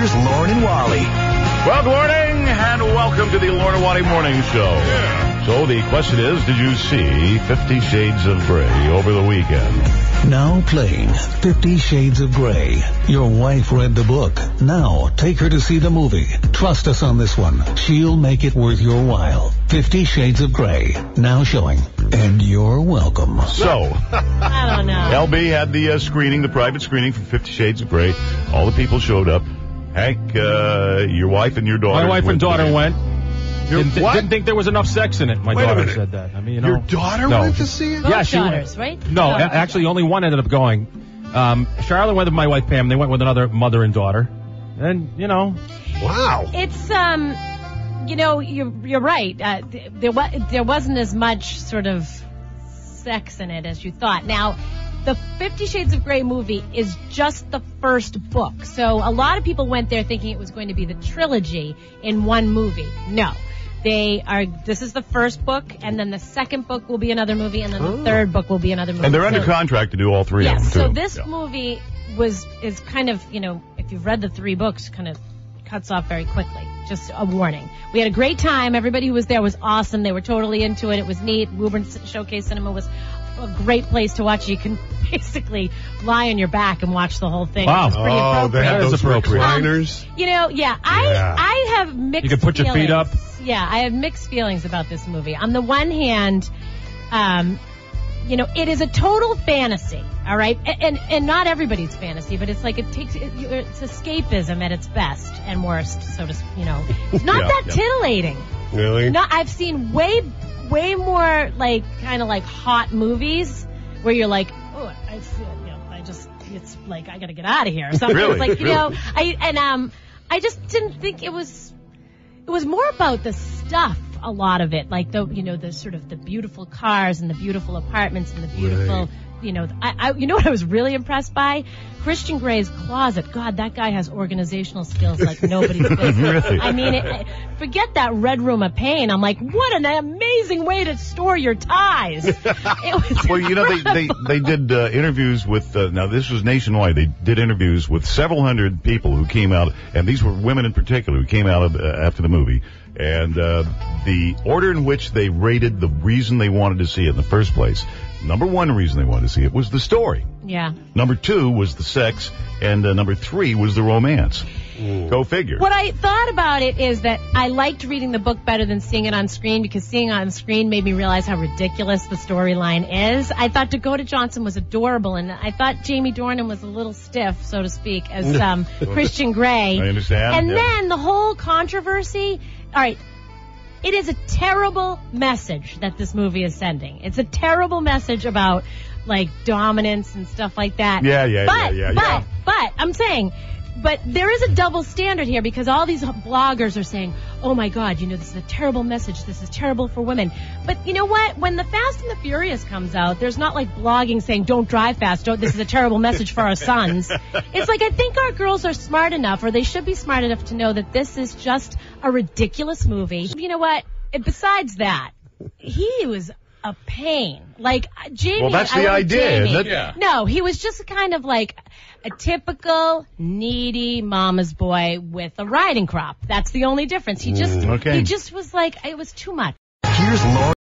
Here's Loren and Wally. Well, good morning, and welcome to the Loren and Wally Morning Show. Yeah. So the question is, did you see 50 Shades of Grey over the weekend? Now playing 50 Shades of Grey. Your wife read the book. Now take her to see the movie. Trust us on this one. She'll make it worth your while. 50 Shades of Grey. Now showing. And you're welcome. So, I don't know. LB had the screening, the private screening for 50 Shades of Grey. All the people showed up. Hank, your wife and your daughter. My wife and daughter went. What? Didn't think there was enough sex in it. My Wait a daughter minute. said that. I mean, you know, Your daughter no. went to see it? Both Yeah, she daughters, went. right? No, actually, only one ended up going. Charlotte went with my wife Pam. They went with another mother and daughter. And Wow. It's you're right. There wasn't as much sort of sex in it as you thought. Now, the 50 Shades of Grey movie is just the first book. So a lot of people went there thinking it was going to be the trilogy in one movie. No. This is the first book, and then the second book will be another movie, and then the third book will be another movie. And they're under contract to do all three of them, too. So this movie is kind of, if you've read the three books, kind of cuts off very quickly. Just a warning. We had a great time. Everybody who was there was awesome. They were totally into it. It was neat. Woburn Showcase Cinema was a great place to watch. You can basically lie on your back and watch the whole thing. Wow. It was pretty appropriate. They had That is those appropriate. recliners. I have mixed feelings. You can put your feet up. Yeah, I have mixed feelings about this movie. On the one hand, it is a total fantasy, all right? And not everybody's fantasy, but it's like it's escapism at its best and worst, so to It's not that tittillating. Really? No, I've seen way more kind of hot movies where you're like, oh, I feel, it's like I got to get out of here or something. Really? It's like, I just didn't think it was more about the stuff. A lot of it, like the sort of the beautiful cars and the beautiful apartments and the beautiful, what I was really impressed by? Christian Grey's closet. God, that guy has organizational skills like nobody's business. Really? I mean, forget that red room of pain. I'm like, what an amazing way to store your ties. It was they did interviews with, now this was nationwide, they did interviews with several hundred people who came out, and these were women in particular who came out after the movie. And the order in which they rated the reason they wanted to see it in the first place. Number one reason they wanted to see it was the story. Yeah. Number two was the sex. And number three was the romance. Go figure. What I thought about it is that I liked reading the book better than seeing it on screen because seeing it on screen made me realize how ridiculous the storyline is. I thought Dakota Johnson was adorable, and I thought Jamie Dornan was a little stiff, so to speak, as Christian Grey. I understand. And then the whole controversy. All right. It is a terrible message that this movie is sending. It's a terrible message about, dominance and stuff like that. Yeah. But I'm saying, but there is a double standard here because all these bloggers are saying, oh my God, this is a terrible message. This is terrible for women. But you know what? When the Fast and the Furious comes out, there's not blogging saying, don't drive fast. This is a terrible message for our sons. It's I think our girls are smart enough, or they should be smart enough to know that this is just a ridiculous movie. You know what? Besides that, he was a pain. Jamie. Well, that's the idea, isn't it? Yeah. No, he was just kind of a typical needy mama's boy with a riding crop. That's the only difference. He just was it was too much. Here's Loren.